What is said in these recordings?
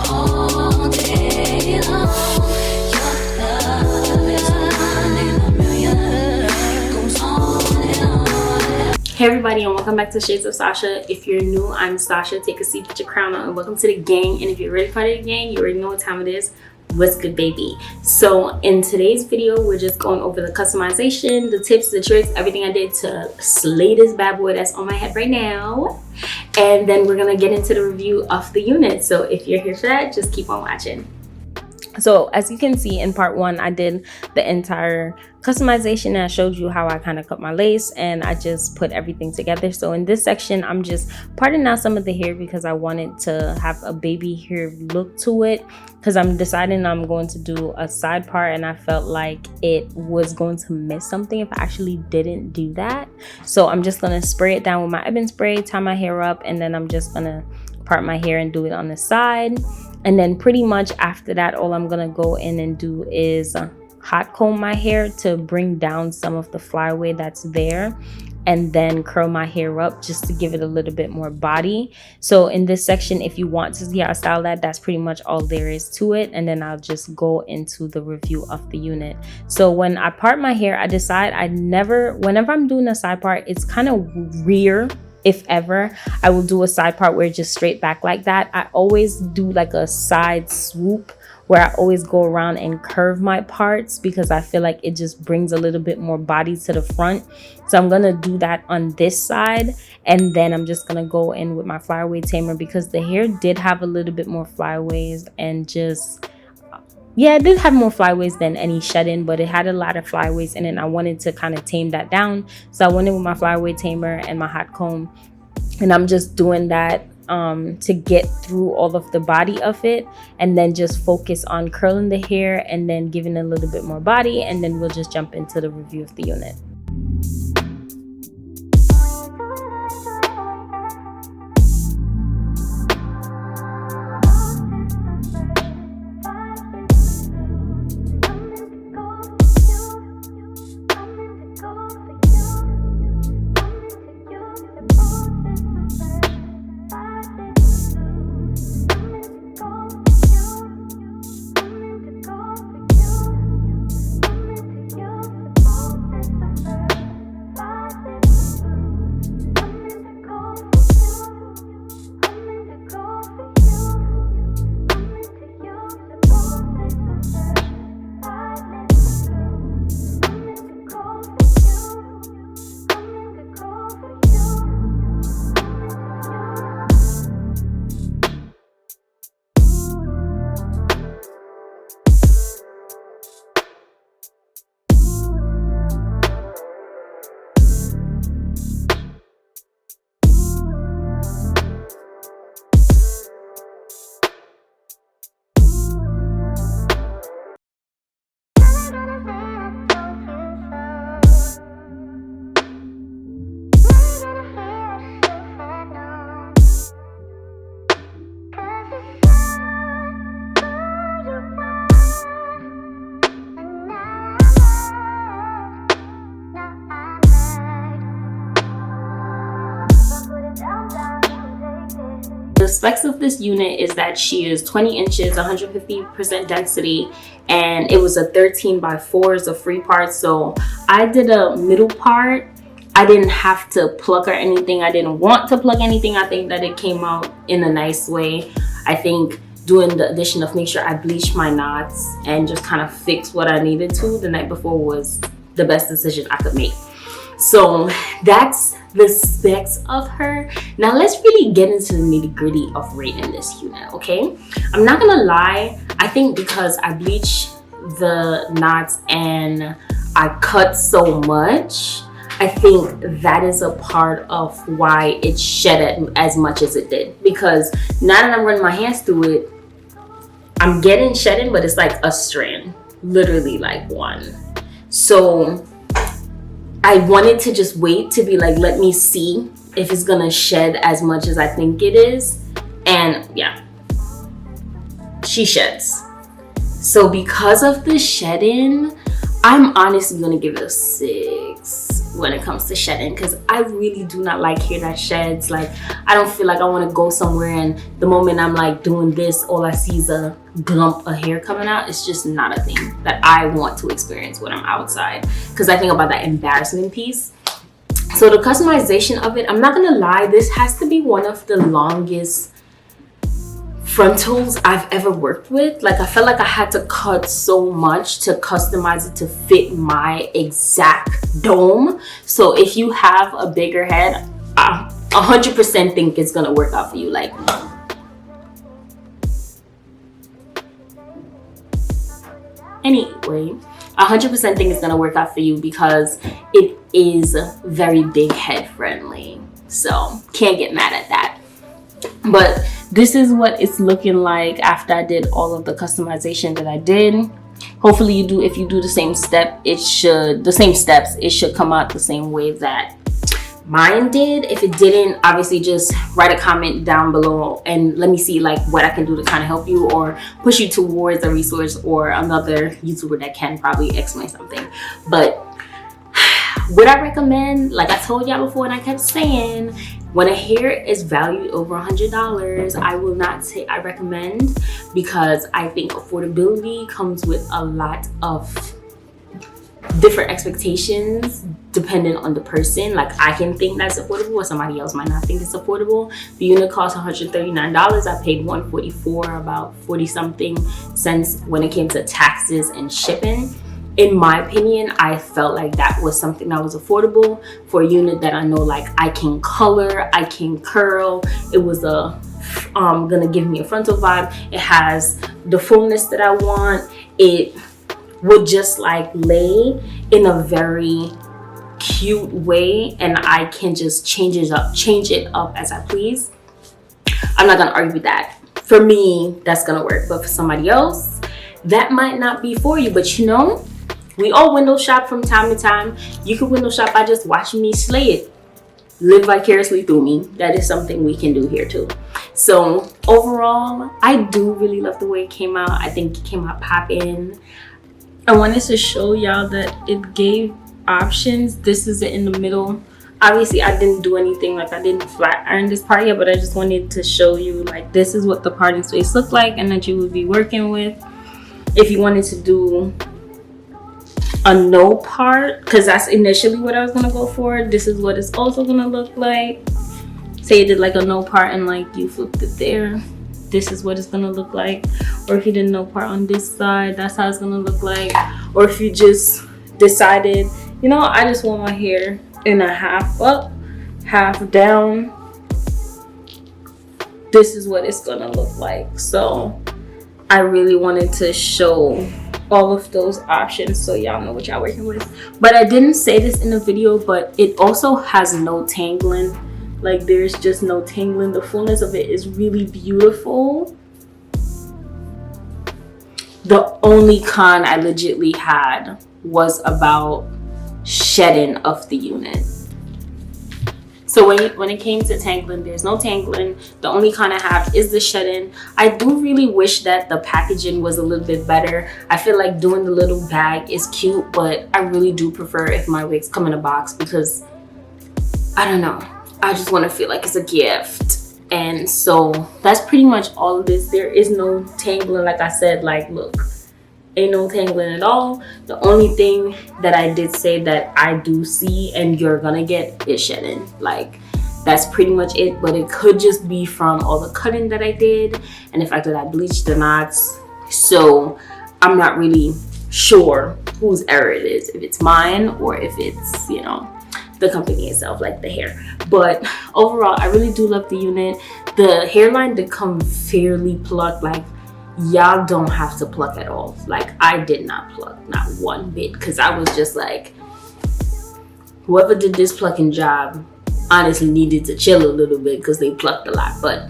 all day long. Your love is one in a million. It goes on and on. Hey everybody, and welcome back to Shades of Sasha. If you're new, I'm Sasha. Take a seat, put your crown on, and welcome to the gang. And if you're ready for the gang, you already know what time it is. What's good, baby? So in today's video, we're just going over the customization, the tips, the tricks, everything I did to slay this bad boy that's on my head right now. And then we're gonna get into the review of the unit. So if you're here for that, just keep on watching. So as you can see in part one, I did the entire customization and I showed you how I kind of cut my lace and I just put everything together. So in this section, I'm just parting out some of the hair because I wanted to have a baby hair look to it, because I'm deciding I'm going to do a side part and I felt like it was going to miss something if I actually didn't do that. So I'm just going to spray it down with my Ebin spray, tie my hair up, and then I'm just going to part my hair and do it on the side. And then pretty much after that, all I'm gonna go in and do is hot comb my hair to bring down some of the flyaway that's there, and then curl my hair up just to give it a little bit more body. So in this section, if you want to see how I style that, that's pretty much all there is to it. And then I'll just go into the review of the unit. So when I part my hair, I decide whenever I'm doing a side part, it's kind of rear. If ever, I will do a side part where it's just straight back like that. I always do like a side swoop where I always go around and curve my parts because I feel like it just brings a little bit more body to the front. So I'm gonna do that on this side, and then I'm just gonna go in with my flyaway tamer because the hair did have a little bit more flyaways and just, yeah, it did have more flyaways than any shed-in, but it had a lot of flyaways in it and I wanted to kind of tame that down. So I went in with my flyaway tamer and my hot comb, and I'm just doing that to get through all of the body of it, and then just focus on curling the hair and then giving it a little bit more body, and then we'll just jump into the review of the unit. The specs of this unit is that she is 20 inches, 150% density, and it was a 13x4 is a free part. So I did a middle part. I didn't have to pluck or anything. I didn't want to plug anything. I think that it came out in a nice way. I think doing the addition of make sure I bleached my knots and just kind of fix what I needed to the night before was the best decision I could make. So that's the specs of her. Now let's really get into the nitty-gritty of rating this unit, okay? I'm not gonna lie, I think because I bleached the knots and I cut so much, I think that is a part of why it shed as much as it did. Because now that I'm running my hands through it, I'm getting shedding, but it's like a strand, literally like one. So I wanted to just wait to be like, let me see if it's gonna shed as much as I think it is. And yeah, she sheds. So because of the shedding, I'm honestly gonna give it a 6 when it comes to shedding, because I really do not like hair that sheds. Like, I don't feel like I want to go somewhere and the moment I'm like doing this, all I see is a glump of hair coming out. It's just not a thing that I want to experience when I'm outside, because I think about that embarrassment piece. So the customization of it, I'm not gonna lie, this has to be one of the longest frontals I've ever worked with. Like, I felt like I had to cut so much to customize it to fit my exact dome. So if you have a bigger head, I 100% think it's gonna work out for you. Like, anyway, 100% think it's gonna work out for you because it is very big head friendly. So can't get mad at that. But this is what it's looking like after I did all of the customization that I did. Hopefully you do, if you do the same steps, it should come out the same way that mine did. If it didn't, obviously just write a comment down below and let me see like what I can do to kind of help you or push you towards a resource or another YouTuber that can probably explain something. But would I recommend, like I told y'all before and I kept saying, when a hair is valued over $100, I will not say I recommend, because I think affordability comes with a lot of different expectations depending on the person. Like, I can think that's affordable or somebody else might not think it's affordable. The unit cost $139. I paid $144, about 40 something cents when it came to taxes and shipping. In my opinion, I felt like that was something that was affordable for a unit that I know like I can color, I can curl. It was gonna give me a frontal vibe. It has the fullness that I want. It would just like lay in a very cute way, and I can just change it up as I please. I'm not gonna argue with that. For me, that's gonna work, but for somebody else, that might not be for you. But you know, we all window shop from time to time. You can window shop by just watching me slay it. Live vicariously through me. That is something we can do here too. So overall, I do really love the way it came out. I think it came out popping. I wanted to show y'all that it gave options. This is it in the middle. Obviously, I didn't do anything, like I didn't flat iron this part yet, but I just wanted to show you like this is what the parting space looked like and that you would be working with. If you wanted to do a no part, because that's initially what I was gonna go for, this is what it's also gonna look like. Say you did like a no part and like you flipped it there, this is what it's gonna look like. Or if you did no part on this side, that's how it's gonna look like. Or if you just decided, you know, I just want my hair in a half up, half down, this is what it's gonna look like. So I really wanted to show all of those options so y'all know what y'all working with. But I didn't say this in the video, but it also has no tangling. Like, there's just no tangling. The fullness of it is really beautiful. The only con I legitly had was about shedding of the unit. So when it came to tangling, there's no tangling. The only con I have is the shedding. I do really wish that the packaging was a little bit better. I feel like doing the little bag is cute, but I really do prefer if my wigs come in a box, because I don't know, I just want to feel like it's a gift. And so that's pretty much all of this. There is no tangling, like I said. Like, look, ain't no tangling at all. The only thing that I did say that I do see and you're gonna get is shedding. Like, that's pretty much it. But it could just be from all the cutting that I did and the fact that I bleached the knots. So I'm not really sure whose error it is, if it's mine or if it's, you know, the company itself, like the hair. But overall, I really do love the unit. The hairline did come fairly plucked. Like, y'all don't have to pluck at all. Like, I did not pluck, not one bit, because I was just like, whoever did this plucking job honestly needed to chill a little bit because they plucked a lot. But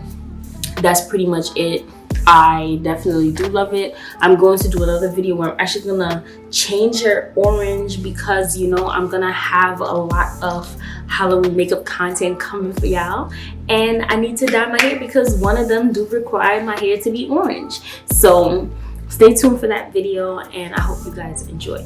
that's pretty much it. I definitely do love it. I'm going to do another video where I'm actually gonna change her orange, because you know I'm gonna have a lot of Halloween makeup content coming for y'all, and I need to dye my hair because one of them do require my hair to be orange. So stay tuned for that video, and I hope you guys enjoy.